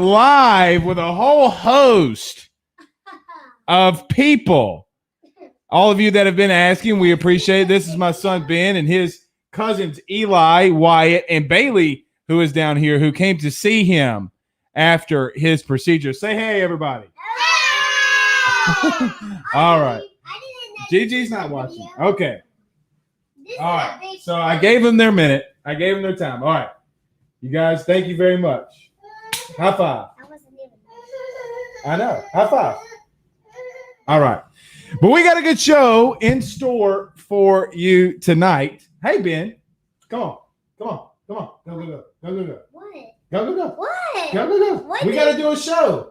live with a whole host of people. All of you that have been asking, we appreciate it. This is my son, Ben, and his cousins, Eli, Wyatt, and Bailey, who is down here, who came to see him after his procedure. Say hey, everybody. All right. Gigi's not watching. Okay. All right. So I gave them their minute. I gave them their time. All right. You guys, thank you very much. High five. I know. High five. All right. But we got a good show in store for you tonight. Hey, Ben. Come on. Come on. Come on. Go, go, go. Go, go, go. What? Go, go, go. What? Go, go, go. What we got to do a show.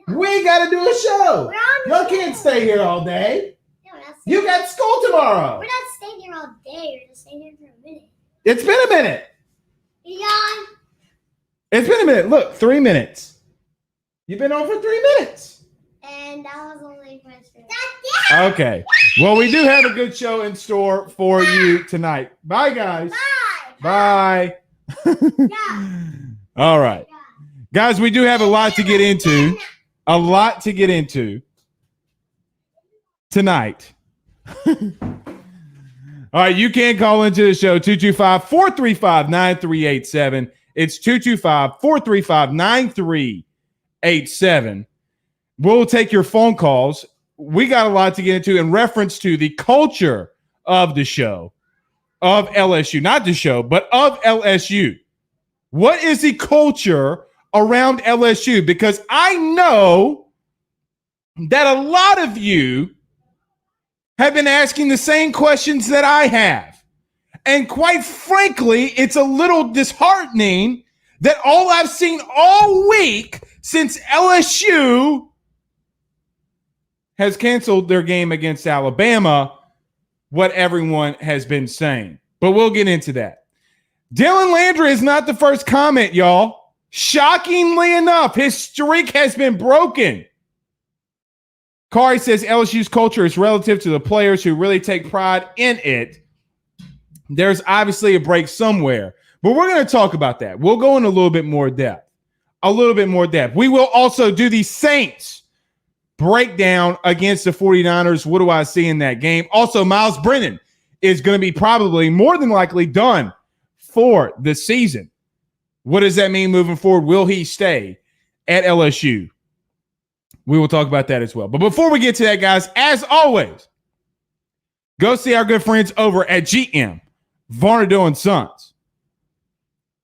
We got to do a show. Y'all can't stay here all day. No, you got school tomorrow. We're not staying here all day. We're just staying here for a minute. It's been a minute. Leon. It's been a minute. Look, 3 minutes. You've been on for 3 minutes. And that was only for Okay. Well, we do have a good show in store for you tonight. Bye, guys. Bye. All right. Guys, we do have a lot to get into. A lot to get into tonight. All right, you can call into the show, 225-435-9387. It's 225-435-9387. We'll take your phone calls. We got a lot to get into in reference to the culture of the show, of LSU. Not the show, but of LSU. What is the culture around LSU? Because I know that a lot of you have been asking the same questions that I have. And quite frankly, it's a little disheartening that all I've seen all week since LSU has canceled their game against Alabama, what everyone has been saying. But we'll get into that. Dylan Landry is not the first comment, y'all. Shockingly enough, his streak has been broken. Kari says LSU's culture is relative to the players who really take pride in it. There's obviously a break somewhere, but we're going to talk about that. We'll go in a little bit more depth. We will also do the Saints breakdown against the 49ers. What do I see in that game? Also, Myles Brennan is going to be probably more than likely done for the season. What does that mean moving forward? Will he stay at LSU? We will talk about that as well. But before we get to that, guys, as always, go see our good friends over at GM Varnado & Sons.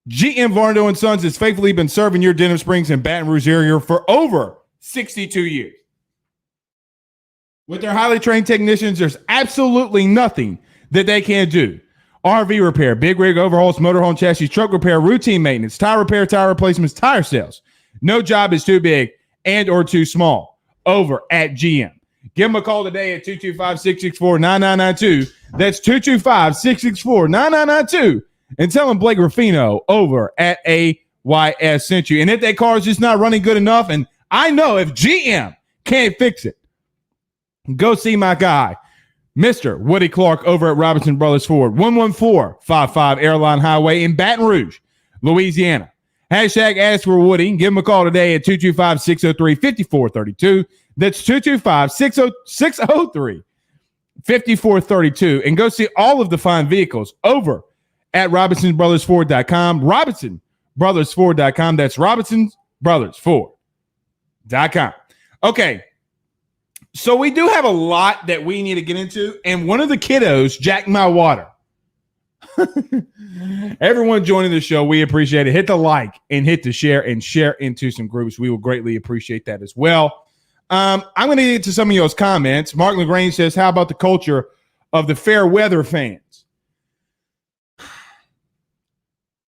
GM Varnado & Sons has faithfully been serving your Denham Springs and Baton Rouge area for over 62 years. With their highly trained technicians, there's absolutely nothing that they can't do. RV repair, big rig overhauls, motorhome chassis, truck repair, routine maintenance, tire repair, tire replacements, tire sales. No job is too big and or too small over at GM. Give them a call today at 225-664-9992. That's 225-664-9992. And tell them Blake Ruffino over at AYS sent you. And if that car is just not running good enough, and I know if GM can't fix it, go see my guy, Mr. Woody Clark over at Robinson Brothers Ford, 11455 Airline Highway in Baton Rouge, Louisiana. Hashtag ask for Woody. Give him a call today at 225-603-5432. That's 225-603-5432. And go see all of the fine vehicles over at RobinsonBrothersFord.com. RobinsonBrothersFord.com. That's RobinsonBrothersFord.com. Okay. So we do have a lot that we need to get into. And one of the kiddos jacked my water. Everyone joining the show, we appreciate it. Hit the like and hit the share and share into some groups. We will greatly appreciate that as well. I'm going to get to some of y'all's comments. Mark LaGrange says, how about the culture of the fair weather fans?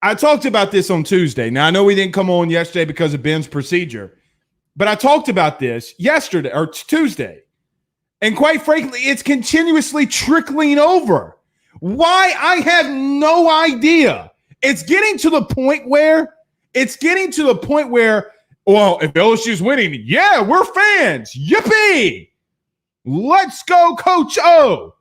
I talked about this on Tuesday. Now, I know we didn't come on yesterday because of Ben's procedure, but I talked about this yesterday or Tuesday. And quite frankly, it's continuously trickling over. Why? I have no idea. It's getting to the point where, well, if LSU's winning, yeah, we're fans. Yippee! Let's go, Coach O.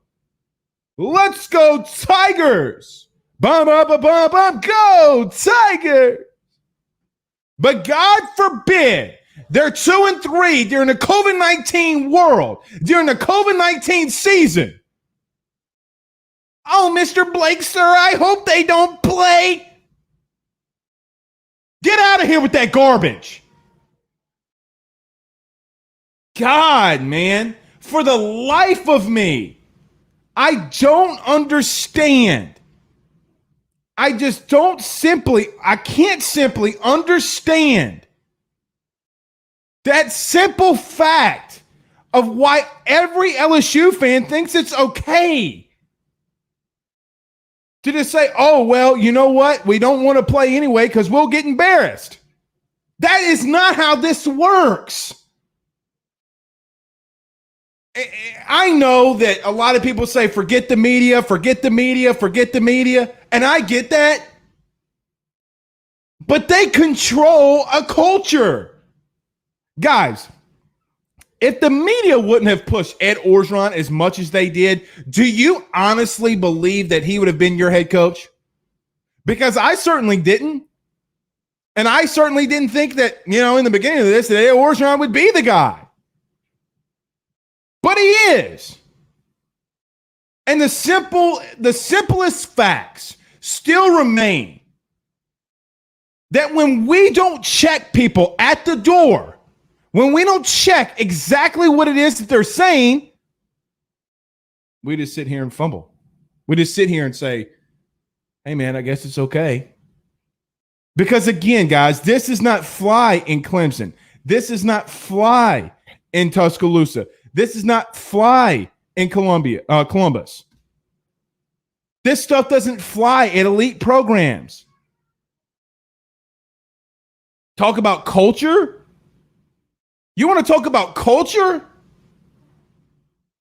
Let's go, Tigers. Bum, bum, bum, bum, bum. Go, Tigers. But God forbid they're 2-3 during the COVID-19 world, during the COVID-19 season. Oh, Mr. Blake, sir, I hope they don't play. Get out of here with that garbage. God, man, for the life of me, I don't understand. I can't simply understand that simple fact of why every LSU fan thinks it's okay to just say, oh, well, you know what? We don't want to play anyway because we'll get embarrassed. That is not how this works. I know that a lot of people say, forget the media, forget the media, forget the media. And I get that. But they control a culture. Guys, if the media wouldn't have pushed Ed Orgeron as much as they did, do you honestly believe that he would have been your head coach? Because I certainly didn't. And I certainly didn't think that, in the beginning of this, that Ed Orgeron would be the guy. But he is. And the simplest facts still remain that when we don't check people at the door, when we don't check exactly what it is that they're saying, we just sit here and fumble. We just sit here and say, hey, man, I guess it's okay. Because again, guys, this is not fly in Clemson. This is not fly in Tuscaloosa. This is not fly in Columbus. This stuff doesn't fly at elite programs. Talk about culture? You want to talk about culture?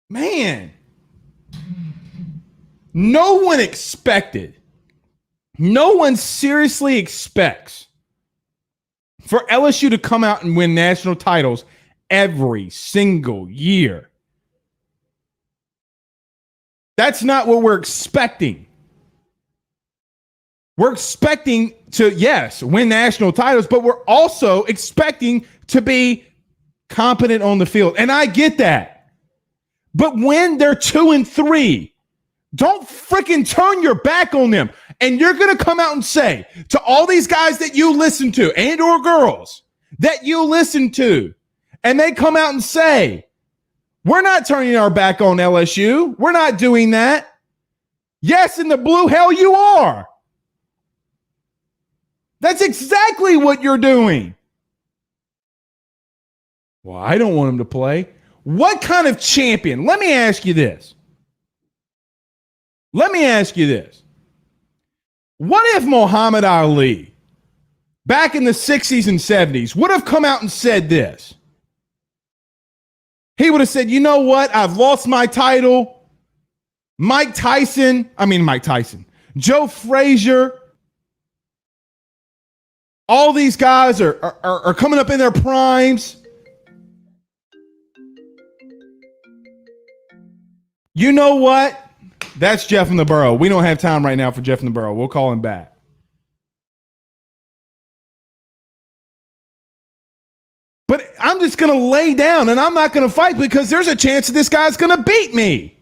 Man, no one seriously expects for LSU to come out and win national titles every single year. That's not what we're expecting. We're expecting to, yes, win national titles, but we're also expecting to be competent on the field. And I get that. But when they're 2-3, don't freaking turn your back on them. And you're going to come out and say to all these guys that you listen to and or girls that you listen to, and they come out and say, we're not turning our back on LSU. We're not doing that. Yes, in the blue hell you are. That's exactly what you're doing. Well, I don't want him to play. What kind of champion? Let me ask you this. What if Muhammad Ali, back in the 60s and 70s, would have come out and said this? He would have said, you know what? I've lost my title. Mike Tyson, Joe Frazier, all these guys are coming up in their primes. You know what? That's Jeff in the Burrow. We don't have time right now for Jeff in the Burrow. We'll call him back. But I'm just going to lay down and I'm not going to fight because there's a chance that this guy's going to beat me.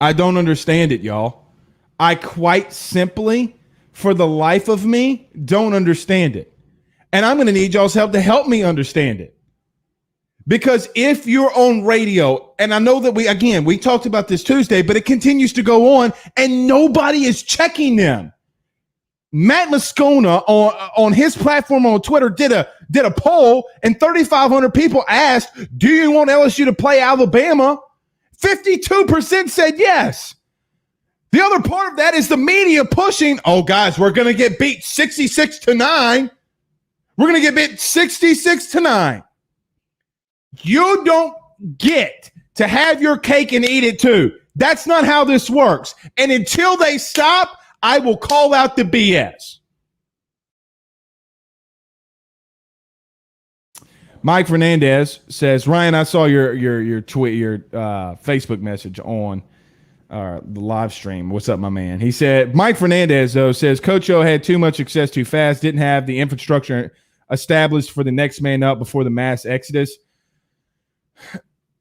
I don't understand it, y'all. I quite simply, for the life of me, don't understand it. And I'm going to need y'all's help to help me understand it. Because if you're on radio, and I know that we talked about this Tuesday, but it continues to go on and nobody is checking them. Matt Moscona on his platform on Twitter did a poll and 3,500 people asked, do you want LSU to play Alabama? 52% said yes. The other part of that is the media pushing, oh, guys, we're going to get beat 66-9. We're going to get beat 66-9. You don't get to have your cake and eat it too. That's not how this works. And until they stop, I will call out the BS. Mike Fernandez says, Ryan, I saw your tweet, your Facebook message on the live stream. What's up, my man? He said, Mike Fernandez, though, says Coach O had too much success too fast, didn't have the infrastructure established for the next man up before the mass exodus.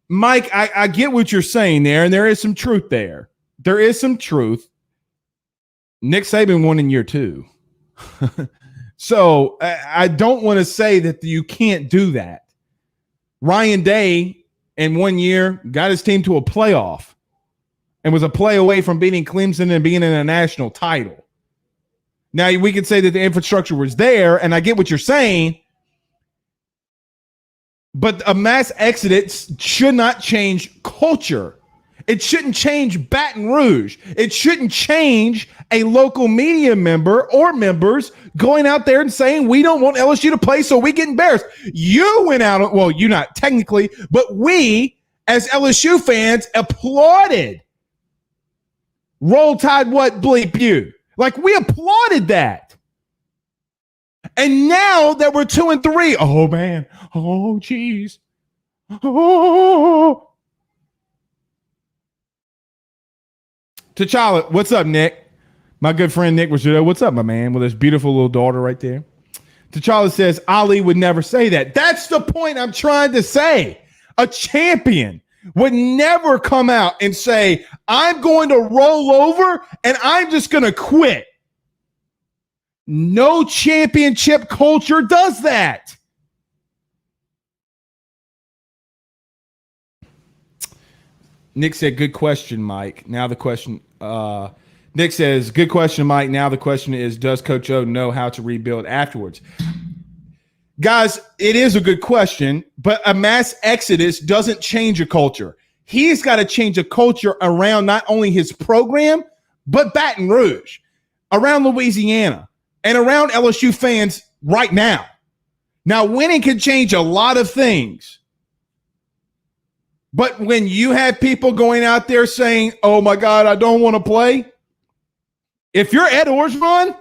Mike, I get what you're saying there, and there is some truth there. There is some truth. Nick Saban won in year 2. So I don't want to say that you can't do that. Ryan Day, in 1 year, got his team to a playoff and was a play away from beating Clemson and being in a national title. Now, we could say that the infrastructure was there, and I get what you're saying, but a mass exodus should not change culture. It shouldn't change Baton Rouge. It shouldn't change a local media member or members going out there and saying, we don't want LSU to play, so we get embarrassed. You went out, well, you not technically, but we, as LSU fans, applauded. Roll Tide, what bleep you? Like, we applauded that. And now that we're 2-3, oh, man. Oh, geez. Oh. T'Challa, what's up, Nick? My good friend Nick Rizzuto, what's up, my man? With his beautiful little daughter right there. T'Challa says, Ali would never say that. That's the point I'm trying to say. A champion would never come out and say, I'm going to roll over and I'm just going to quit. No championship culture does that. Nick said, good question, Mike. Now the question, Nick says, good question, Mike. Now the question is, does Coach O know how to rebuild afterwards? Guys, it is a good question, but a mass exodus doesn't change a culture. He's got to change a culture around not only his program, but Baton Rouge, around Louisiana, and around LSU fans right now. Now, winning can change a lot of things. But when you have people going out there saying, oh, my God, I don't want to play. If you're Ed Orgeron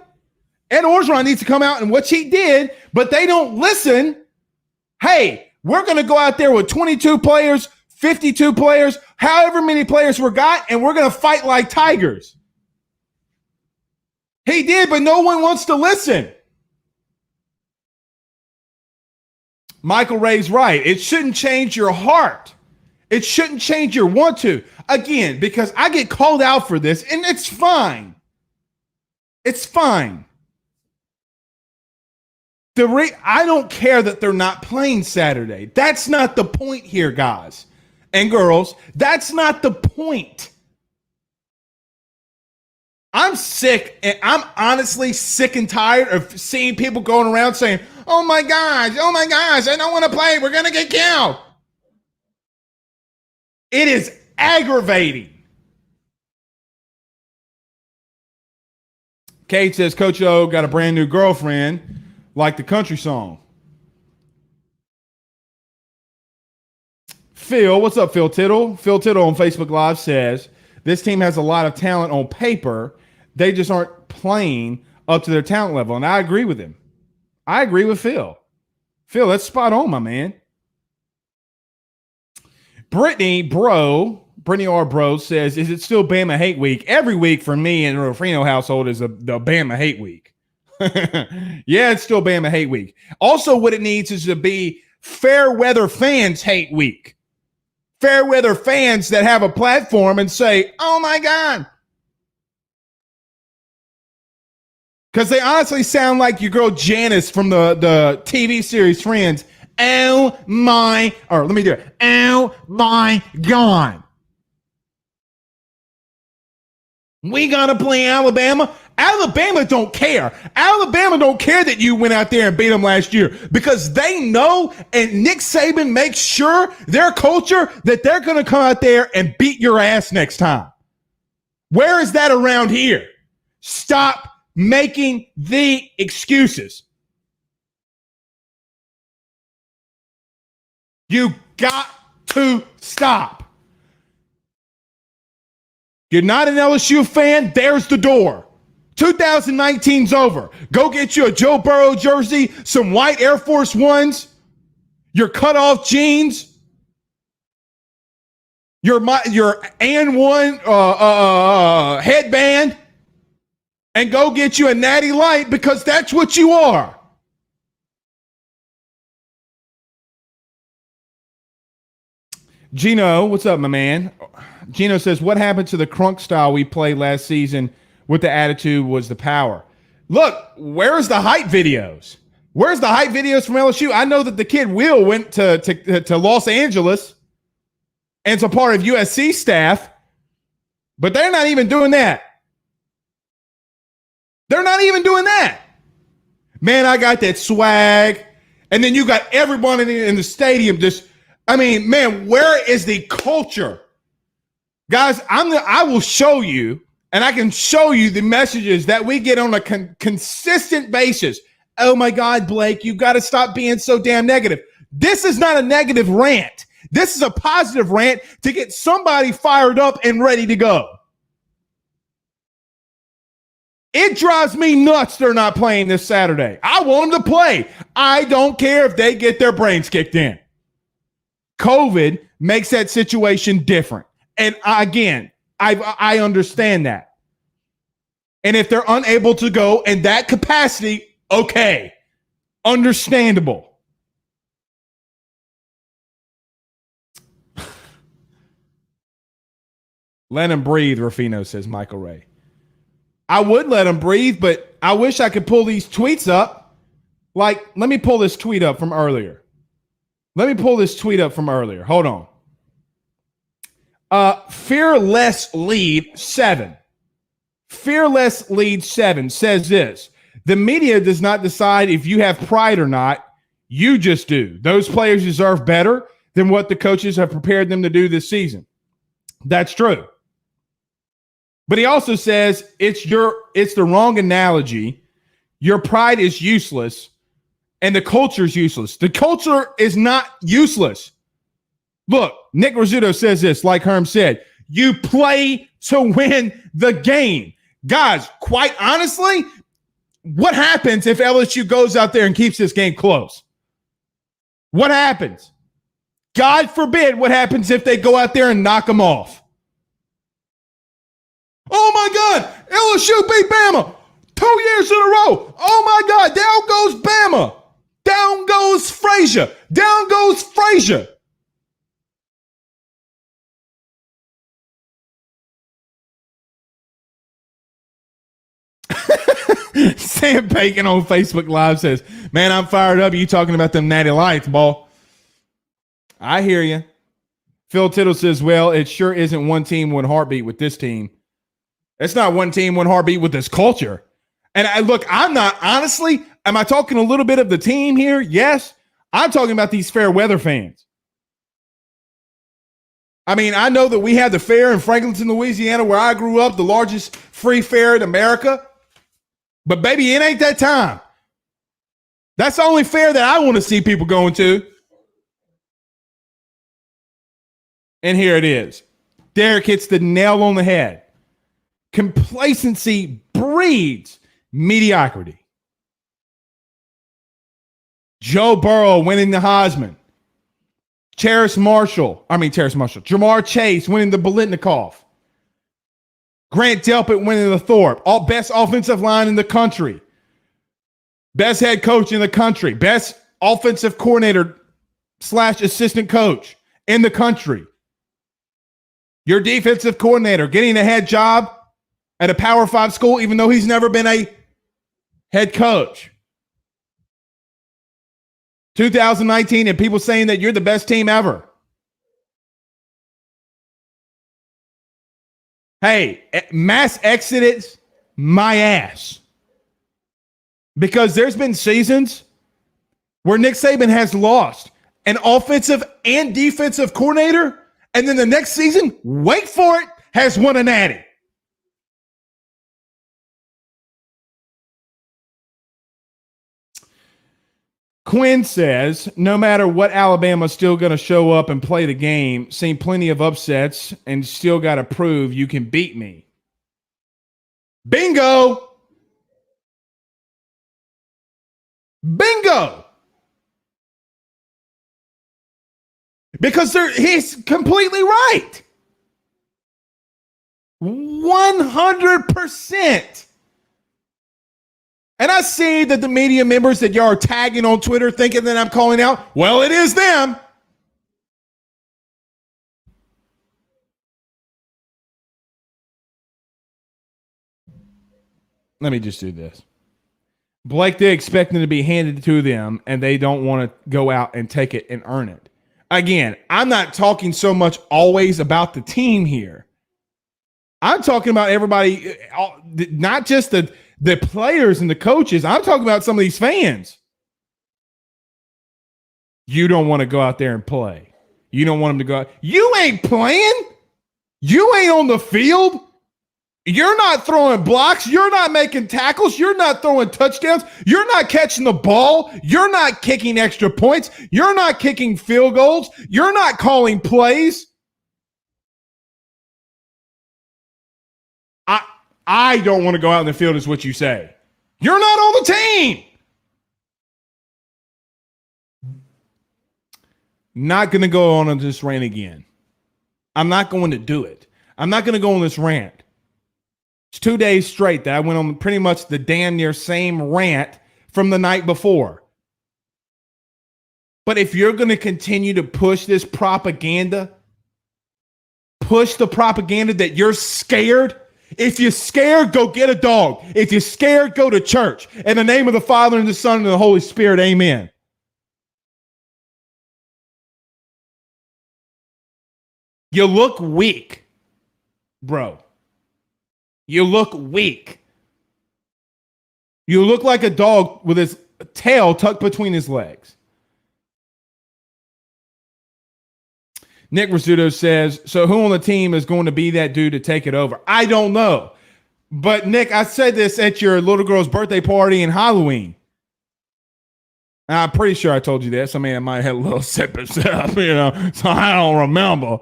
needs to come out and what he did, but they don't listen. Hey, we're going to go out there with 22 players, 52 players, however many players we got, and we're going to fight like tigers. He did, but no one wants to listen. Michael Ray's right. It shouldn't change your heart. It shouldn't change your want to. Again, because I get called out for this, and it's fine. It's fine. I don't care that they're not playing Saturday. That's not the point here, guys and girls. That's not the point. I'm sick, and I'm honestly sick and tired of seeing people going around saying, oh my gosh, I don't want to play. We're going to get killed. It is aggravating. Kate says, Coach O got a brand new girlfriend, like the country song. Phil, what's up, Phil Tittle? Phil Tittle on Facebook Live says, this team has a lot of talent on paper. They just aren't playing up to their talent level. And I agree with him. I agree with Phil. Phil, that's spot on, my man. Brittany R. Bro says, is it still Bama Hate Week? Every week for me in the Rufrino household is the Bama Hate Week. Yeah, it's still Bama Hate Week. Also, what it needs is to be Fair Weather Fans Hate Week. Fair weather fans that have a platform and say, oh my God. Because they honestly sound like your girl Janice from the TV series Friends. Oh my God. We got to play Alabama. Alabama don't care. Alabama don't care that you went out there and beat them last year because they know, and Nick Saban makes sure their culture that they're going to come out there and beat your ass next time. Where is that around here? Stop making the excuses. You got to stop. You're not an LSU fan, there's the door. 2019's over. Go get you a Joe Burrow jersey, some white Air Force Ones, your cutoff jeans. your and one headband and go get you a natty light because that's what you are. Gino, what's up, my man? Gino says, what happened to the crunk style we played last season with the attitude was the power? Look, where's the hype videos? Where's the hype videos from LSU? I know that the kid Will went to Los Angeles and is a part of USC staff, but they're not even doing that. They're not even doing that. Man, I got that swag. And then you got everyone in the stadium just, I mean, man, where is the culture? Guys, I will show you, and I can show you the messages that we get on a consistent basis. Oh my God, Blake, you got to stop being so damn negative. This is not a negative rant. This is a positive rant to get somebody fired up and ready to go. It drives me nuts they're not playing this Saturday. I want them to play. I don't care if they get their brains kicked in. COVID makes that situation different. And again, I understand that. And if they're unable to go in that capacity, okay, understandable. Let him breathe, Rufino says Michael Ray. I would let him breathe, but I wish I could pull these tweets up. Like, let me pull this tweet up from earlier. Hold on. Fearless Lead 7. Fearless Lead 7 says this. The media does not decide if you have pride or not. You just do. Those players deserve better than what the coaches have prepared them to do this season. That's true. But he also says it's the wrong analogy. Your pride is useless and the culture is useless. The culture is not useless. Look, Nick Rizzuto says this, like Herm said, you play to win the game. Guys, quite honestly, what happens if LSU goes out there and keeps this game close? What happens? God forbid what happens if they go out there and knock them off. Oh, my God, LSU beat Bama 2 years in a row. Oh, my God, down goes Bama. Down goes Frazier. Down goes Frazier. Sam Bacon on Facebook Live says, man, I'm fired up. You talking about them natty lights, ball. I hear you. Phil Tittle says, well, it sure isn't one team, one heartbeat with this team. It's not one team, one heartbeat with this culture. And I'm not, honestly, am I talking a little bit of the team here? Yes. I'm talking about these fair weather fans. I mean, I know that we have the fair in Franklinton, Louisiana, where I grew up, the largest free fair in America. But, baby, it ain't that time. That's the only fair that I want to see people going to. And here it is. Derek hits the nail on the head. Complacency breeds mediocrity. Joe Burrow winning the Heisman. Jamar Chase winning the Biletnikoff. Grant Delpit winning the Thorpe. All best offensive line in the country. Best head coach in the country. Best offensive coordinator / assistant coach in the country. Your defensive coordinator getting a head job at a Power 5 school, even though he's never been a head coach. 2019, and people saying that you're the best team ever. Hey, mass exodus, my ass. Because there's been seasons where Nick Saban has lost an offensive and defensive coordinator, and then the next season, wait for it, has won a natty. Quinn says, no matter what, Alabama's still going to show up and play the game. Seen plenty of upsets and still got to prove you can beat me. Bingo. Bingo. Because he's completely right. 100%. And I see that the media members that y'all are tagging on Twitter thinking that I'm calling out. Well, it is them. Let me just do this. Blake, they expect them to be handed to them, and they don't want to go out and take it and earn it. Again, I'm not talking so much always about the team here. I'm talking about everybody, not just the players and the coaches. I'm talking about some of these fans. You don't want to go out there and play. You don't want them to go out. You ain't playing. You ain't on the field. You're not throwing blocks. You're not making tackles. You're not throwing touchdowns. You're not catching the ball. You're not kicking extra points. You're not kicking field goals. You're not calling plays. I don't want to go out in the field is what you say. You're not on the team. Not going to go on this rant again. I'm not going to do it. I'm not going to go on this rant. It's 2 days straight that I went on pretty much the damn near same rant from the night before. But if you're going to continue to push this propaganda, push the propaganda that you're scared. If you're scared, go get a dog. If you're scared, go to church. In the name of the Father and the Son and the Holy Spirit, amen. You look weak, bro. You look weak. You look like a dog with his tail tucked between his legs. Nick Rizzuto says, so who on the team is going to be that dude to take it over? I don't know. But, Nick, I said this at your little girl's birthday party and Halloween. And I'm pretty sure I told you this. I mean, I might have had a little sip of stuff, so I don't remember.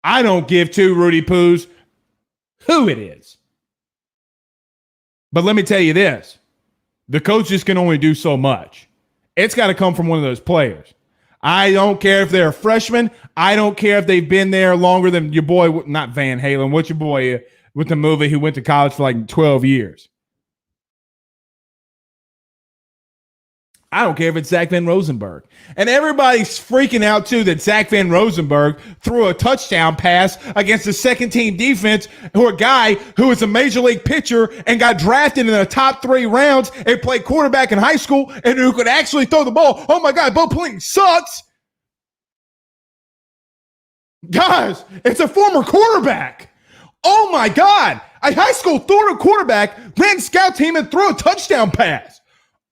I don't give two Rudy Poos who it is. But let me tell you this. The coaches can only do so much. It's got to come from one of those players. I don't care if they're a freshman. I don't care if they've been there longer than your boy, not Van Halen. What's your boy with the movie who went to college for like 12 years? I don't care if it's Zach Van Rosenberg. And everybody's freaking out, too, that Zach Van Rosenberg threw a touchdown pass against the second-team defense, who a guy who is a major league pitcher and got drafted in the top 3 rounds and played quarterback in high school and who could actually throw the ball. Oh, my God, Bo Pelini sucks. Guys, it's a former quarterback. Oh, my God. A high school Florida quarterback ran scout team and threw a touchdown pass.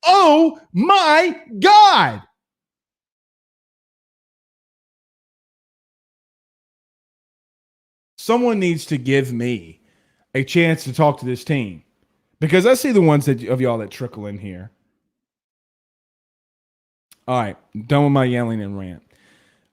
Oh, my God. Someone needs to give me a chance to talk to this team because I see the ones of y'all that trickle in here. All right, done with my yelling and rant.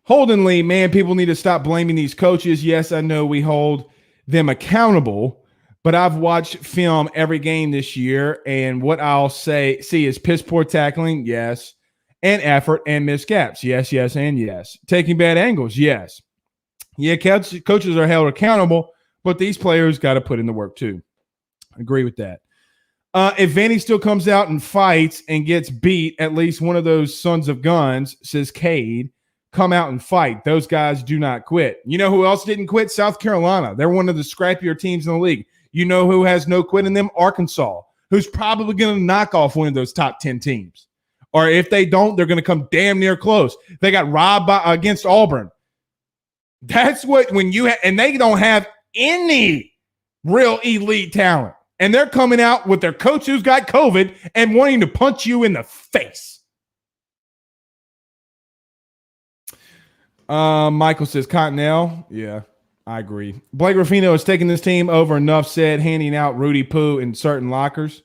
Holden Lee, man, people need to stop blaming these coaches. Yes, I know we hold them accountable. But I've watched film every game this year, and what I'll see is piss poor tackling, yes, and effort and missed gaps, yes, yes, and yes. Taking bad angles, yes. Yeah, coaches are held accountable, but these players got to put in the work too. Agree with that. If Vanny still comes out and fights and gets beat, at least one of those sons of guns, says Cade, come out and fight. Those guys do not quit. You know who else didn't quit? South Carolina. They're one of the scrappier teams in the league. You know who has no quit in them? Arkansas, who's probably going to knock off one of those top 10 teams. Or if they don't, they're going to come damn near close. They got robbed against Auburn. That's what when you and they don't have any real elite talent. And they're coming out with their coach who's got COVID and wanting to punch you in the face. Michael says, Cottonelle. Yeah. I agree. Blake Ruffino is taking this team over, enough said, handing out Rudy Poo in certain lockers.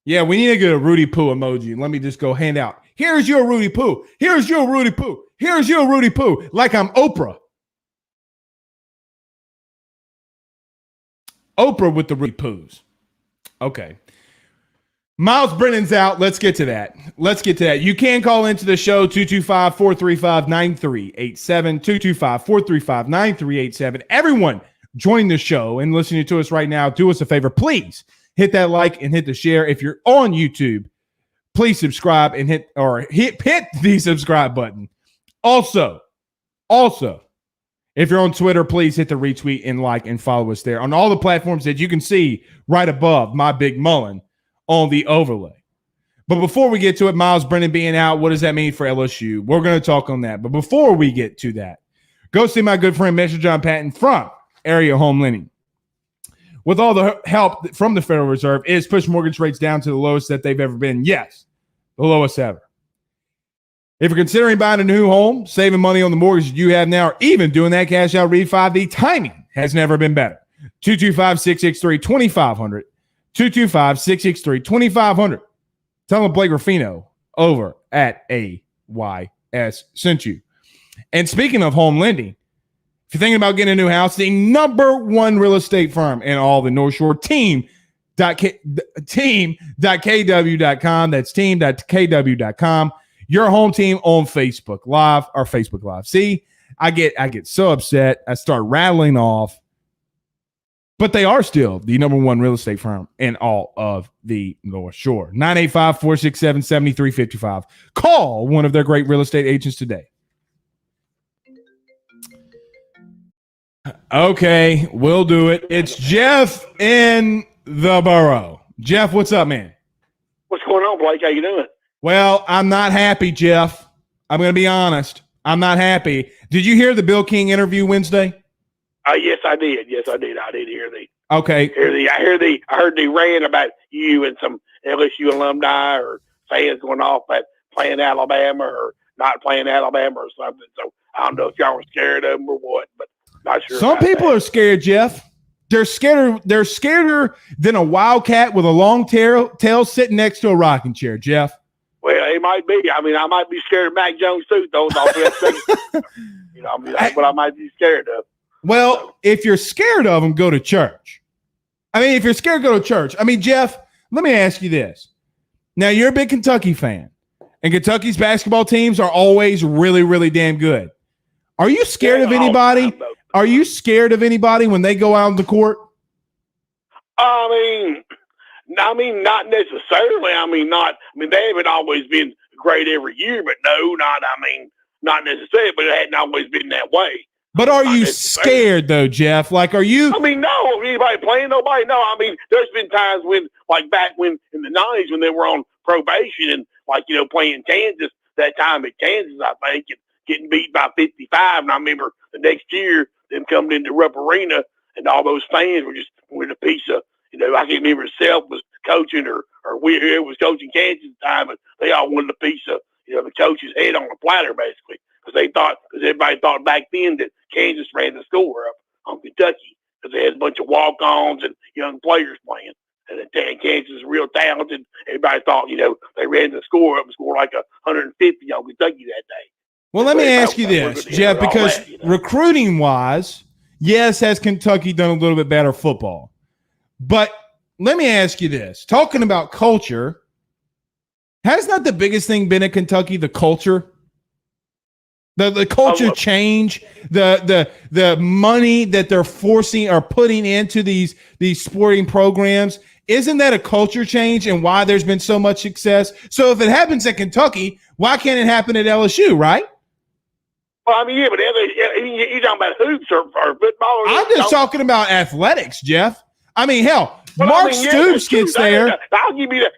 Yeah, we need to get a Rudy Poo emoji. Let me just go hand out. Here's your Rudy Poo. Here's your Rudy Poo. Here's your Rudy Poo. Like I'm Oprah. Oprah with the Rudy Poos. Okay. Myles Brennan's out. Let's get to that. You can call into the show 225-435-9387, 225-435-9387. Everyone, joining the show and listening to us right now, do us a favor. Please hit that like and hit the share. If you're on YouTube, please subscribe and hit the subscribe button. Also, if you're on Twitter, please hit the retweet and like and follow us there on all the platforms that you can see right above my big mullen on the overlay. But before we get to it, Myles, Brennan being out, what does that mean for LSU? We're going to talk on that. But before we get to that, go see my good friend, Mr. John Patton from Area Home Lending. With all the help from the Federal Reserve, it has pushed mortgage rates down to the lowest that they've ever been. Yes, the lowest ever. If you're considering buying a new home, saving money on the mortgage you have now, or even doing that cash out refi, the timing has never been better. 225-663-2500. 225-663-2500. Tell them Blake Ruffino over at AYS sent you. And speaking of home lending, if you're thinking about getting a new house, the number one real estate firm in all the North Shore, team.kw.com. That's team.kw.com. Your home team on Facebook Live. See, I get so upset. I start rattling off. But they are still the number one real estate firm in all of the North Shore. 985-467-7355. Call one of their great real estate agents today. Okay, we'll do it. It's Jeff in the borough. Jeff, what's up, man? What's going on, Blake? How you doing? Well, I'm not happy, Jeff. I'm going to be honest. I'm not happy. Did you hear the Bill King interview Wednesday? Yes, I did. I did hear the. Okay. I heard the rant about you and some LSU alumni or fans going off at playing Alabama or not playing Alabama or something. So I don't know if y'all were scared of them or what, but not sure. Some people are scared, Jeff. They're scared. They're scarier than a wildcat with a long tail sitting next to a rocking chair, Jeff. Well, it might be. I mean, I might be scared of Mac Jones too. That's what I might be scared of. Well, if you're scared of them, go to church. I mean, if you're scared, go to church. I mean, Jeff, let me ask you this. Now, you're a big Kentucky fan, and Kentucky's basketball teams are always really, really damn good. Are you scared of anybody? Are you scared of anybody when they go out on the court? I mean, not necessarily. They haven't always been great every year, but not necessarily, but it hadn't always been that way. But are you scared, though, Jeff? Like, are you? I mean, no. Anybody playing? Nobody. No. I mean, there's been times when, like back when in the 90s when they were on probation and, playing Kansas, that time at Kansas, I think, and getting beat by 55. And I remember the next year them coming into Rupp Arena and all those fans were just with a piece of, I can't remember if Self was coaching or whoever was coaching Kansas at the time, but they all wanted a piece of, the coach's head on a platter, basically. Because everybody thought back then that Kansas ran the score up on Kentucky because they had a bunch of walk-ons and young players playing. And Kansas is real talented. Everybody thought, they ran the score up and scored like 150 on Kentucky that day. Well, let me ask you this, Jeff, because recruiting-wise, yes, has Kentucky done a little bit better football. But let me ask you this. Talking about culture, has not the biggest thing been in Kentucky the culture? The culture change, the money that they're forcing or putting into these sporting programs, isn't that a culture change and why there's been so much success? So if it happens at Kentucky, why can't it happen at LSU, right? Well, but you're talking about hoops or football? I'm just talking about athletics, Jeff. I mean, hell, Mark Stoops gets there. I'll give you that.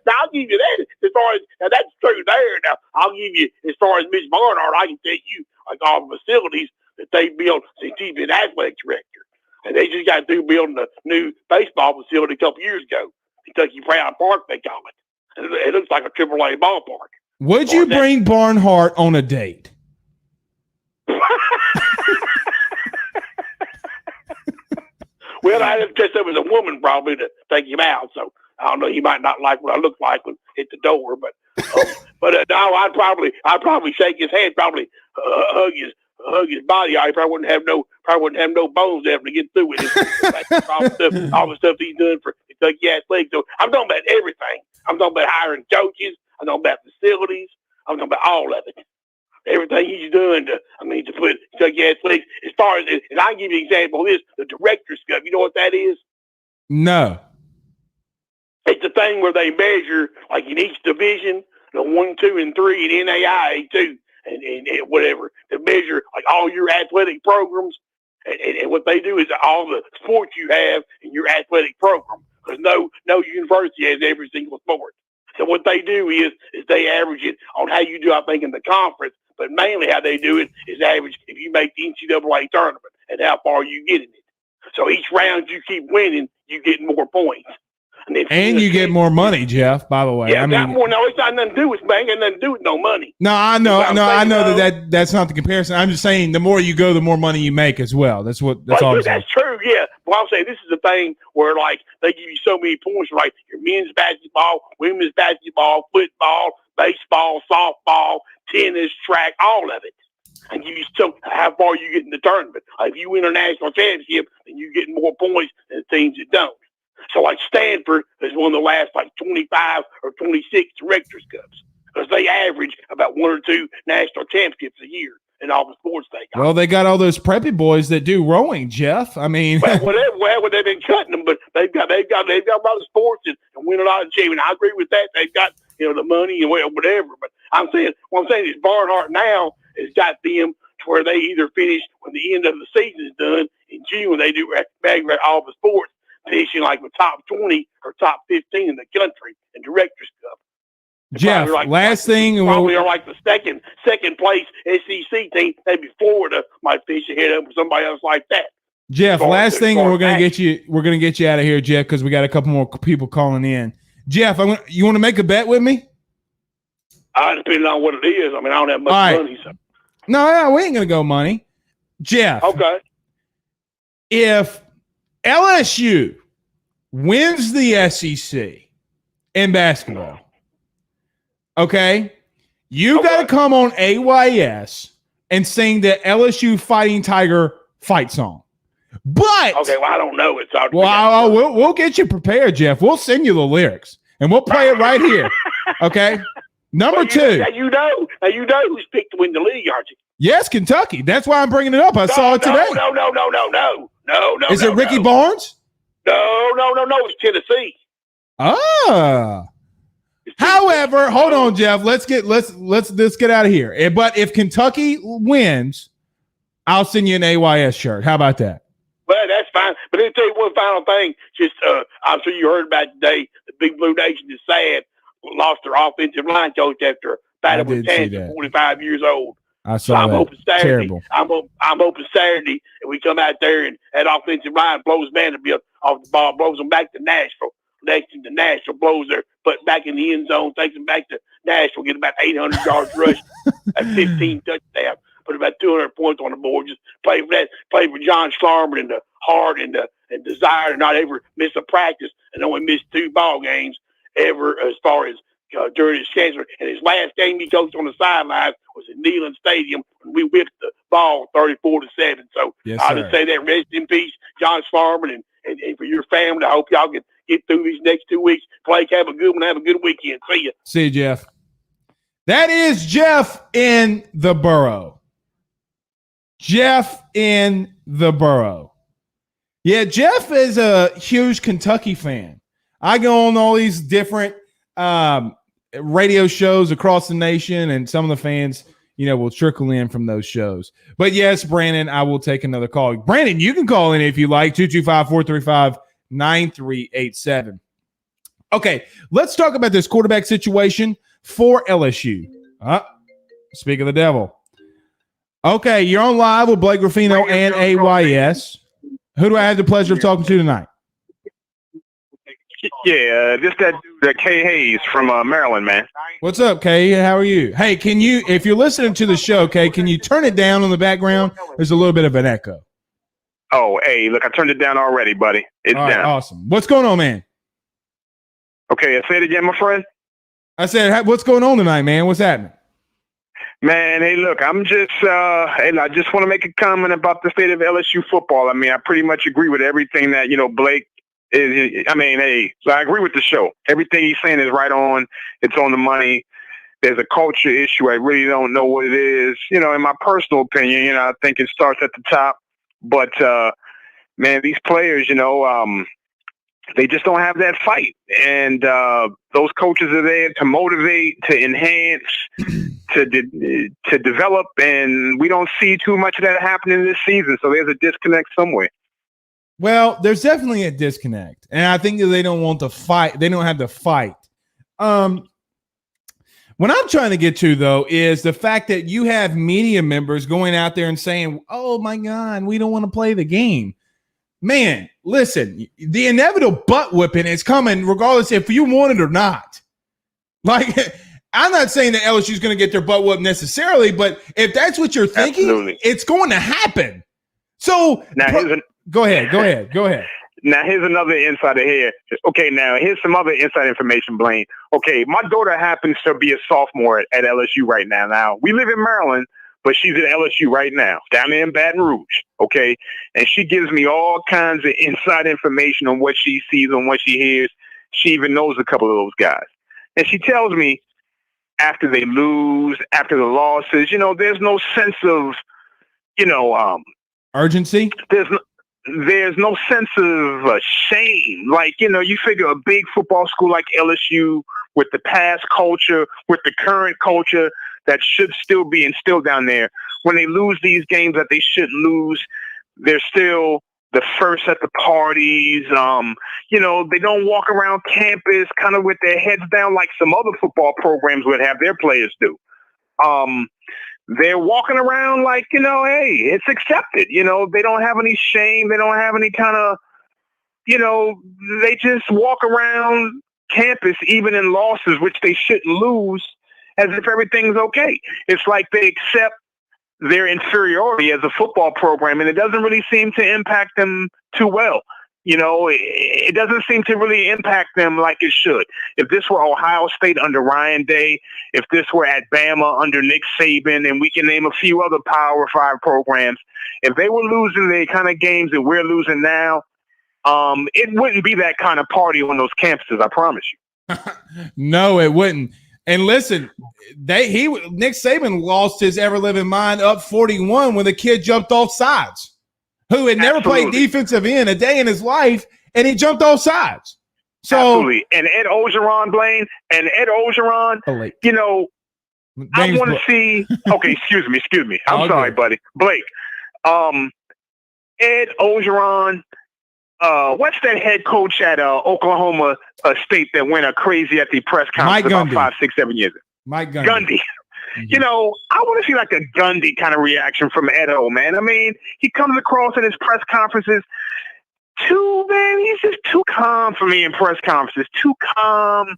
As far as now, that's true there. Now, I'll give you as far as Mitch Barnhart. I can tell you all the facilities that they built since he's been athletic director, and they just got through building a new baseball facility a couple years ago. Kentucky Proud Park, they call it. And it looks like a AAA ballpark. Would you bring Barnhart on a date? Well, I have dressed up as a woman probably to take him out, so I don't know. He might not like what I look like when I hit the door, but no, I'd probably shake his hand, probably hug his body. I probably wouldn't have no bones there to get through with it. all the stuff he's done for Kentucky Athletics. So I'm talking about everything. I'm talking about hiring coaches. I'm talking about facilities. I'm talking about all of it. everything he's done to put Kentucky athletics. As far as, and I'll give you an example of this, the Director's Cup. You know what that is? No. It's the thing where they measure, like in each division, the 1, 2, and 3, and NAIA 2, and whatever, to measure like all your athletic programs. And what they do is all the sports you have in your athletic program, because no university has every single sport. So what they do is they average it on how you do, I think, in the conference, but mainly how they do it is average if you make the NCAA tournament and how far you get in it. So each round you keep winning, you get more points. And you get more money, Jeff, by the way. Yeah, I mean, no, it's not nothing to do with bank, and nothing to do with no money. No, I know that's not the comparison. I'm just saying the more you go, the more money you make as well. That's all I'm saying. That's true, yeah. Well, I'm saying this is the thing where, like, they give you so many points, like your men's basketball, women's basketball, football, baseball, softball, tennis, track, all of it. And give you how far you get in the tournament. Like, if you win a national championship, then you get more points than the teams that don't. So, like, Stanford is one of the last, 25 or 26 Directors' Cups, because they average about 1 or 2 national championships a year in all the sports they got. Well, they got all those preppy boys that do rowing, Jeff. I mean, well, they've been cutting them, but they've got a lot of sports and win a lot of championships. I agree with that. They've got the money and whatever. But what I'm saying is Barnhart now has got them to where they either finish when the end of the season is done in June. They do all the sports, finishing like the top 20 or top 15 in the country in Directors' Cup. Jeff, last thing. Probably are like the second place SEC team. Maybe Florida might finish ahead of somebody else like that. Jeff, last thing, we're gonna get you out of here, Jeff, because we got a couple more people calling in. Jeff, you want to make a bet with me? Depending on what it is. I mean, I don't have much money. So. No, we ain't gonna go money. Jeff. Okay. If LSU wins the SEC in basketball, okay, you got to come on AYS and sing the LSU Fighting Tiger fight song. But okay, well, I don't know it. So we'll get you prepared, Jeff. We'll send you the lyrics and we'll play it right here. Okay. Number 2. You know who's picked to win the league, aren't you? Yes, Kentucky. That's why I'm bringing it up. I saw it today. No. Is it Ricky Barnes? No. It's Tennessee. However, hold on, Jeff. Let's get out of here. But if Kentucky wins, I'll send you an AYS shirt. How about that? Well, that's fine. But let me tell you one final thing. Just I'm sure you heard about today. The Big Blue Nation is sad. Lost their offensive line coach after battle with Kansas, 45 years old. I saw that. Hoping Saturday. Terrible. I'm hoping Saturday, and we come out there and that offensive line blows Vanderbilt off the ball, blows them back to Nashville. Next to Nashville blows their butt back in the end zone, takes them back to Nashville, get about 800 yards rush at 15 touchdowns, put about 200 points on the board. Just play for that. Play for John Schlarman and the heart and desire to not ever miss a practice and only miss 2 ball games ever as far as during his cancer. And his last game he coached on the sidelines was at Neyland Stadium when we whipped the ball 34-7. So yes, I'll just say that. Rest in peace, John Schlarman, and for your family. I hope y'all can get through these next 2 weeks. Blake, have a good one. Have a good weekend. See you. See you, Jeff. That is Jeff in the borough. Jeff in the borough. Yeah, Jeff is a huge Kentucky fan. I go on all these different radio shows across the nation, and some of the fans, will trickle in from those shows. But yes, Brandon, I will take another call. Brandon, you can call in if you like, 225-435-9387. Okay, let's talk about this quarterback situation for LSU. Speak of the devil. Okay, you're on live with Blake Ruffino and AYS. Who do I have the pleasure of talking to tonight? Yeah, just that dude, Kay Hayes from Maryland, man. What's up, Kay? How are you? Hey, can you, if you're listening to the show, Kay, can you turn it down on the background? There's a little bit of an echo. Oh, hey, look, I turned it down already, buddy. It's down. Awesome. What's going on, man? Okay, say it again, my friend. I said, what's going on tonight, man? What's happening? Man, hey, look, I'm just, I just want to make a comment about the state of LSU football. I mean, I pretty much agree with everything that, Blake is. I mean, hey, so I agree with the show. Everything he's saying is right on. It's on the money. there's a culture issue. I really don't know what it is. In my personal opinion, I think it starts at the top. But man, these players, they just don't have that fight. And those coaches are there to motivate, to enhance, to develop, and we don't see too much of that happening this season. So there's a disconnect somewhere. Well, there's definitely a disconnect, and I think that they don't want to fight. They don't have to fight. What I'm trying to get to, though, is the fact that you have media members going out there and saying, oh, my God, we don't want to play the game. Man, listen, the inevitable butt whipping is coming regardless if you want it or not. Like, I'm not saying that LSU is going to get their butt whipped necessarily, but if that's what you're thinking, Absolutely. It's going to happen. So now, go ahead. Now, here's another insider here. Okay, now, here's some other inside information, Blaine. Okay, my daughter happens to be a sophomore at LSU right now. Now, we live in Maryland, but she's at LSU right now, down there in Baton Rouge, okay? And she gives me all kinds of inside information on what she sees and what she hears. She even knows a couple of those guys. And she tells me after they lose, after the losses, there's no sense of, urgency? There's no sense of shame. Like, you figure a big football school like LSU with the past culture, with the current culture that should still be instilled down there, when they lose these games that they should lose, they're still the first at the parties. They don't walk around campus kind of with their heads down like some other football programs would have their players do. They're walking around like, hey, it's accepted. They don't have any shame. They don't have any kind of, they just walk around campus, even in losses, which they shouldn't lose, as if everything's okay. It's like they accept their inferiority as a football program, and it doesn't really seem to impact them too well. It doesn't seem to really impact them like it should. If this were Ohio State under Ryan Day, if this were at Bama under Nick Saban, and we can name a few other Power 5 programs, if they were losing the kind of games that we're losing now, it wouldn't be that kind of party on those campuses, I promise you. No, it wouldn't. And listen, Nick Saban lost his ever-living mind up 41 when the kid jumped off sides, who had never played defensive end a day in his life, and he jumped off sides. So, absolutely. And Ed Ogeron, Blaine, I want to see – okay, excuse me. I'm sorry, buddy. Blake, Ed Ogeron, what's that head coach at Oklahoma State that went crazy at the press conference about 5, 6, 7 years ago? Mike Gundy. Mm-hmm. I want to see like a Gundy kind of reaction from Edo, man. I mean, he comes across in his press conferences he's just too calm for me in press conferences. Too calm.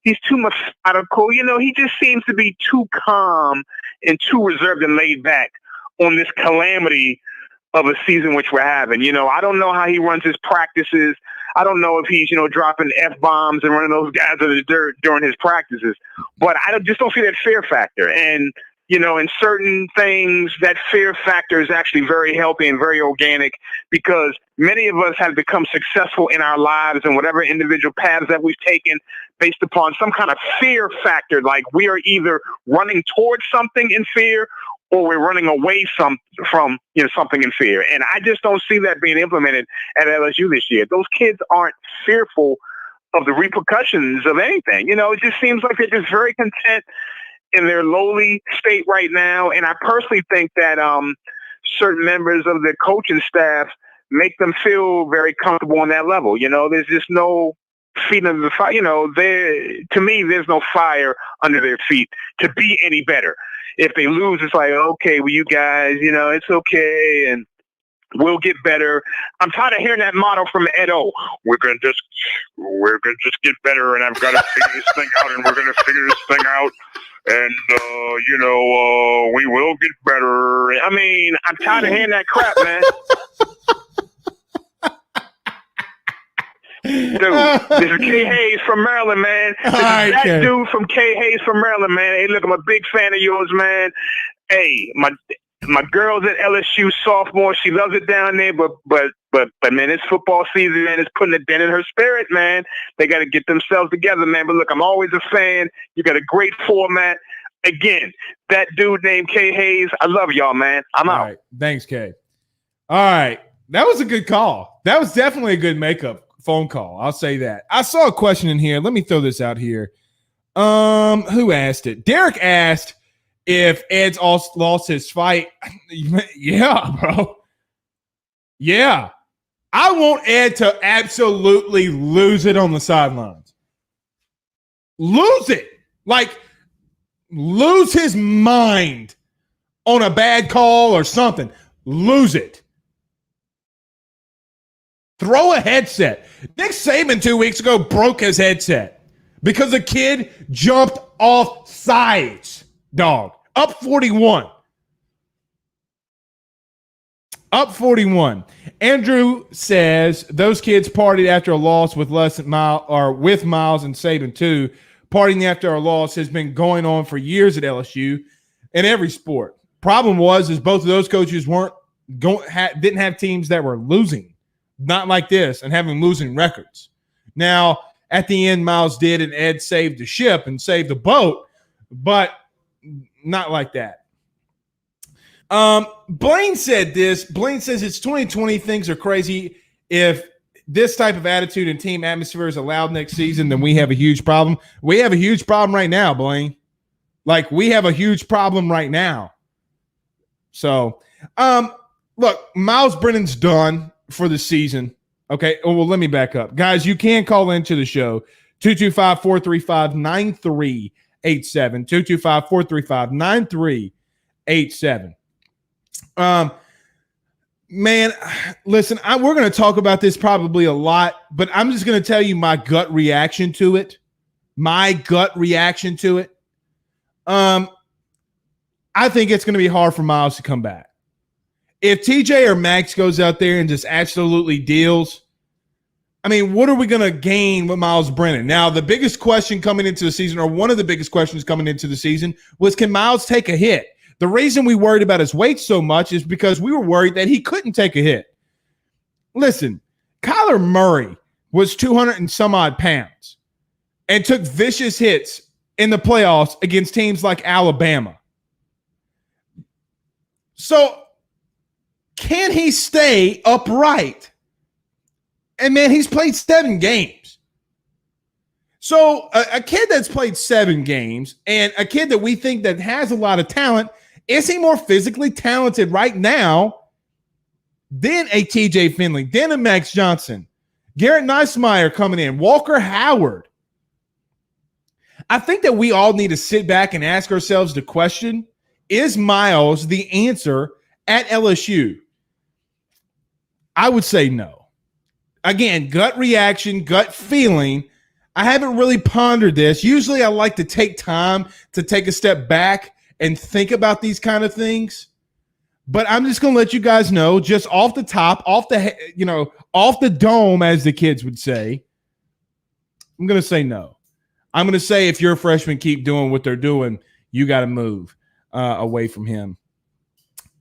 He's too methodical. He just seems to be too calm and too reserved and laid back on this calamity of a season which we're having. I don't know how he runs his practices. I don't know if he's, dropping F-bombs and running those guys in the dirt during his practices. But I just don't see that fear factor. And, in certain things, that fear factor is actually very healthy and very organic, because many of us have become successful in our lives and whatever individual paths that we've taken based upon some kind of fear factor. Like we are either running towards something in fear or we're running away from something in fear. And I just don't see that being implemented at LSU this year. Those kids aren't fearful of the repercussions of anything. It just seems like they're just very content in their lowly state right now. And I personally think that certain members of the coaching staff make them feel very comfortable on that level. There's just no feet under the fire. To me, there's no fire under their feet to be any better. If they lose, it's like, okay, well, you guys, it's okay, and we'll get better. I'm tired of hearing that motto from Edo. We're gonna just get better, and I've got to figure this thing out, and we're gonna figure this thing out, and we will get better. I mean, I'm tired of hearing that crap, man. Dude, this is K. Hayes from Maryland, man. This is that dude from K. Hayes from Maryland, man. Hey, look, I'm a big fan of yours, man. Hey, My girl's at LSU sophomore. She loves it down there, but man, it's football season, man. It's putting a dent in her spirit, man. They got to get themselves together, man. But look, I'm always a fan. You got a great format. Again, that dude named Kay Hayes, I love y'all, man. I'm out. All right. Thanks, Kay. All right. That was a good call. That was definitely a good makeup phone call. I'll say that. I saw a question in here. Let me throw this out here. Who asked it? Derek asked if Ed's lost his fight. Yeah, bro. Yeah. I want Ed to absolutely lose it on the sidelines. Lose it. Like, lose his mind on a bad call or something. Lose it. Throw a headset. Nick Saban 2 weeks ago broke his headset because a kid jumped off sides. Dog. Up 41. Up 41. Andrew says those kids partied after a loss with Myles and Saban too. Partying after a loss has been going on for years at LSU in every sport. Problem is both of those coaches didn't have teams that were losing, not like this, and having losing records. Now, at the end, Myles did, and Ed saved the ship and saved the boat, but not like that. Blaine said this. Blaine says it's 2020. Things are crazy. If this type of attitude and team atmosphere is allowed next season, then we have a huge problem. We have a huge problem right now, Blaine. Like, we have a huge problem right now. So, look, Myles Brennan's done for the season. Okay. Oh, well, let me back up. Guys, you can call into the show. 225-435-9387. 225-435-9387. Man, listen, we're going to talk about this probably a lot, but I'm just going to tell you my gut reaction to it. I think it's going to be hard for Myles to come back. If TJ or Max goes out there and just absolutely deals, I mean, what are we going to gain with Myles Brennan? Now, the biggest question coming into the season, or one of the biggest questions coming into the season, was can Myles take a hit? The reason we worried about his weight so much is because we were worried that he couldn't take a hit. Listen, Kyler Murray was 200 and some odd pounds and took vicious hits in the playoffs against teams like Alabama. So can he stay upright? And, man, he's played 7 games. So a kid that's played 7 games and a kid that we think that has a lot of talent, is he more physically talented right now than a TJ Finley, than a Max Johnson, Garrett Neismeyer coming in, Walker Howard? I think that we all need to sit back and ask ourselves the question, is Myles the answer at LSU? I would say no. Again, gut reaction, gut feeling. I haven't really pondered this. Usually I like to take time to take a step back and think about these kind of things. But I'm just going to let you guys know, just off the top, off the dome, as the kids would say, I'm going to say no. I'm going to say if you're a freshman, keep doing what they're doing. You got to move away from him.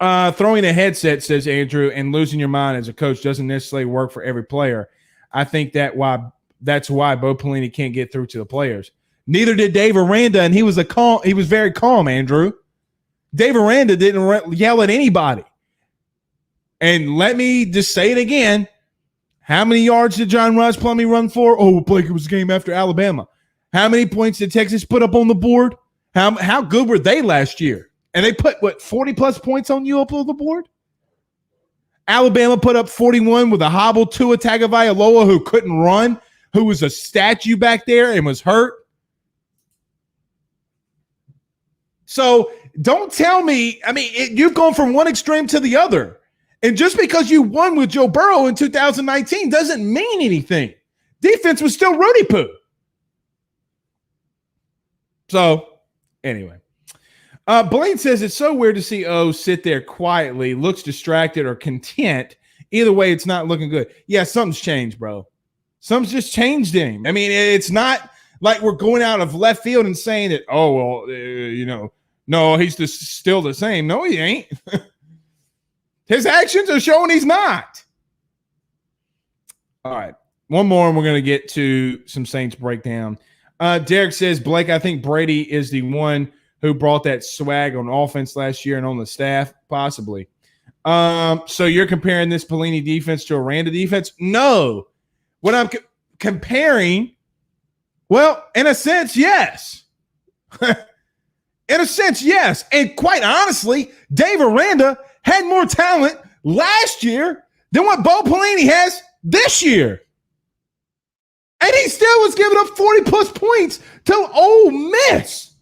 Throwing a headset, says Andrew, and losing your mind as a coach doesn't necessarily work for every player. I think that's why Bo Pelini can't get through to the players. Neither did Dave Aranda, and he was very calm, Andrew. Dave Aranda didn't yell at anybody. And let me just say it again. How many yards did John Ross Plumlee run for? Oh, Blake, it was a game after Alabama. How many points did Texas put up on the board? How good were they last year? And they put, 40-plus points on you up on the board? Alabama put up 41 with a hobble Tua Tagovailoa who couldn't run, who was a statue back there and was hurt. So don't tell me, you've gone from one extreme to the other. And just because you won with Joe Burrow in 2019 doesn't mean anything. Defense was still Rudy Poo. So, anyway. Blaine says it's so weird to see O sit there quietly, looks distracted or content. Either way, it's not looking good. Yeah, something's changed, bro. Something's just changed in him. I mean, it's not like we're going out of left field and saying that, No, he's still the same. No, he ain't. His actions are showing he's not. All right. One more, and we're going to get to some Saints breakdown. Derek says, Blake, I think Brady is the one who brought that swag on offense last year and on the staff, possibly. So you're comparing this Pelini defense to a Aranda defense? No. What I'm comparing, well, in a sense, yes. In a sense, yes. And quite honestly, Dave Aranda had more talent last year than what Bo Pelini has this year. And he still was giving up 40-plus points to Ole Miss,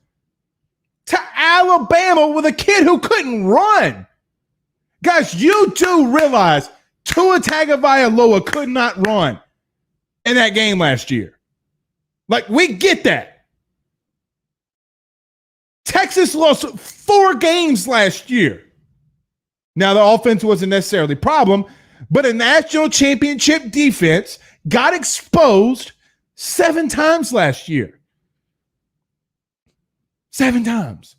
to Alabama with a kid who couldn't run. Guys, you do realize Tua Tagovailoa could not run in that game last year. Like, we get that. Texas lost 4 games last year. Now, the offense wasn't necessarily a problem, but a national championship defense got exposed 7 times last year. 7 times.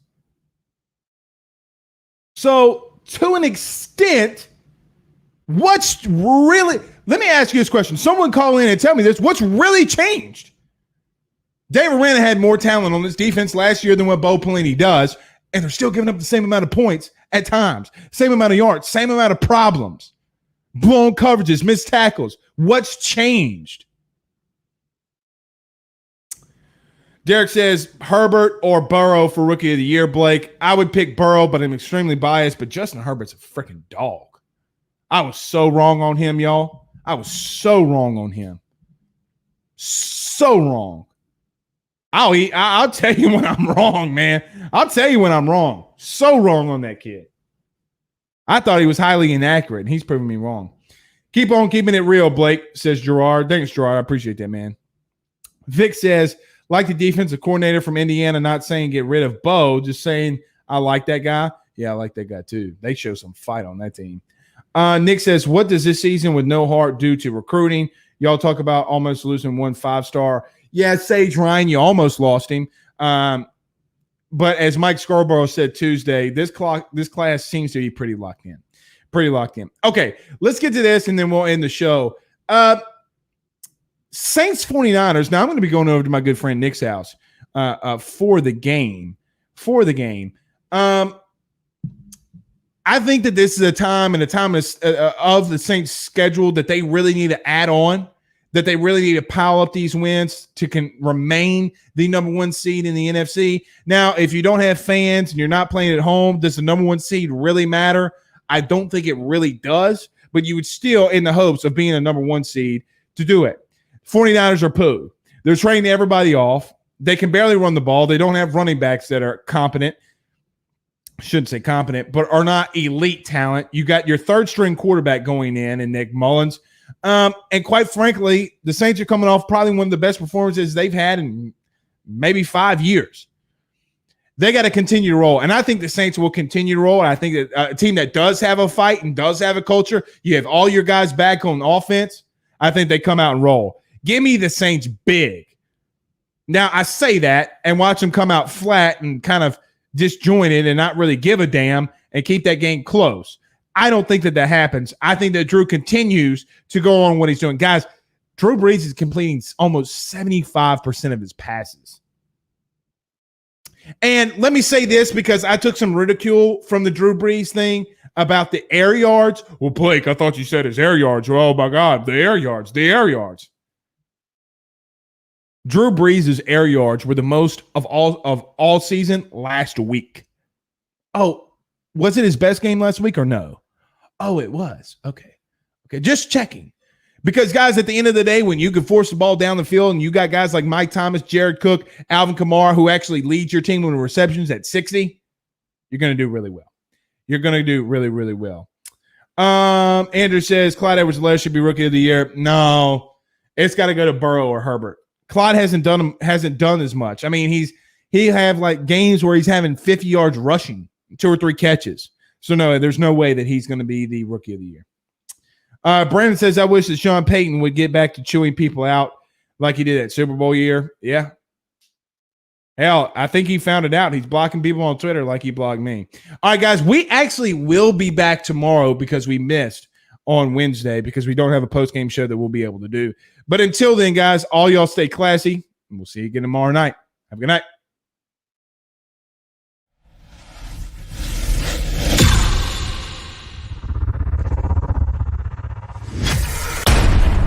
So, to an extent, what's really, let me ask you this question. Someone call in and tell me this. What's really changed? Dave Aranda had more talent on this defense last year than what Bo Pelini does, and they're still giving up the same amount of points at times, same amount of yards, same amount of problems, blown coverages, missed tackles. What's changed? Derek says, Herbert or Burrow for Rookie of the Year, Blake. I would pick Burrow, but I'm extremely biased, but Justin Herbert's a freaking dog. I was so wrong on him, y'all. I was so wrong on him. So wrong. I'll tell you when I'm wrong, man. I'll tell you when I'm wrong. So wrong on that kid. I thought he was highly inaccurate, and he's proving me wrong. Keep on keeping it real, Blake, says Gerard. Thanks, Gerard. I appreciate that, man. Vic says, like the defensive coordinator from Indiana, not saying get rid of Bo, just saying I like that guy. Yeah, I like that guy too. They show some fight on that team. Nick says, what does this season with no heart do to recruiting? Y'all talk about almost losing 1 5-star. Yeah, Sage Ryan, you almost lost him. But as Mike Scarborough said Tuesday, this class seems to be pretty locked in. Okay, let's get to this, and then we'll end the show. Saints 49ers. Now, I'm going to be going over to my good friend Nick's house for the game. I think that this is a time of the Saints' schedule that they really need to add on, that they really need to pile up these wins to remain the number 1 seed in the NFC. Now, if you don't have fans and you're not playing at home, does the number 1 seed really matter? I don't think it really does, but you would still, in the hopes of being a number 1 seed, to do it. 49ers are poo. They're trading everybody off. They can barely run the ball. They don't have running backs that are competent. Shouldn't say competent, but are not elite talent. You got your 3rd-string quarterback going in Nick Mullins. And quite frankly, the Saints are coming off probably one of the best performances they've had in maybe 5 years. They got to continue to roll, and I think the Saints will continue to roll. And I think that a team that does have a fight and does have a culture, you have all your guys back on offense, I think they come out and roll. Give me the Saints big. Now, I say that and watch them come out flat and kind of disjointed and not really give a damn and keep that game close. I don't think that happens. I think that Drew continues to go on what he's doing. Guys, Drew Brees is completing almost 75% of his passes. And let me say this because I took some ridicule from the Drew Brees thing about the air yards. Well, Blake, I thought you said his air yards. Oh, my God, the air yards. Drew Brees' air yards were the most of all season last week. Oh, was it his best game last week or no? Oh, it was. Okay, just checking. Because, guys, at the end of the day, when you can force the ball down the field and you got guys like Mike Thomas, Jared Cook, Alvin Kamara, who actually leads your team with receptions at 60, you're going to do really well. You're going to do really, really well. Andrew says Clyde Edwards-Helaire should be Rookie of the Year. No, it's got to go to Burrow or Herbert. Clyde hasn't done as much. I mean, he have like games where he's having 50 yards rushing, 2 or 3 catches. So no, there's no way that he's going to be the Rookie of the Year. Brennan says, I wish that Sean Payton would get back to chewing people out like he did at Super Bowl year. Yeah. Hell, I think he found it out. He's blocking people on Twitter like he blocked me. All right, guys, we actually will be back tomorrow because we missed on Wednesday because we don't have a post-game show that we'll be able to do. But until then, guys, all y'all stay classy, and we'll see you again tomorrow night. Have a good night.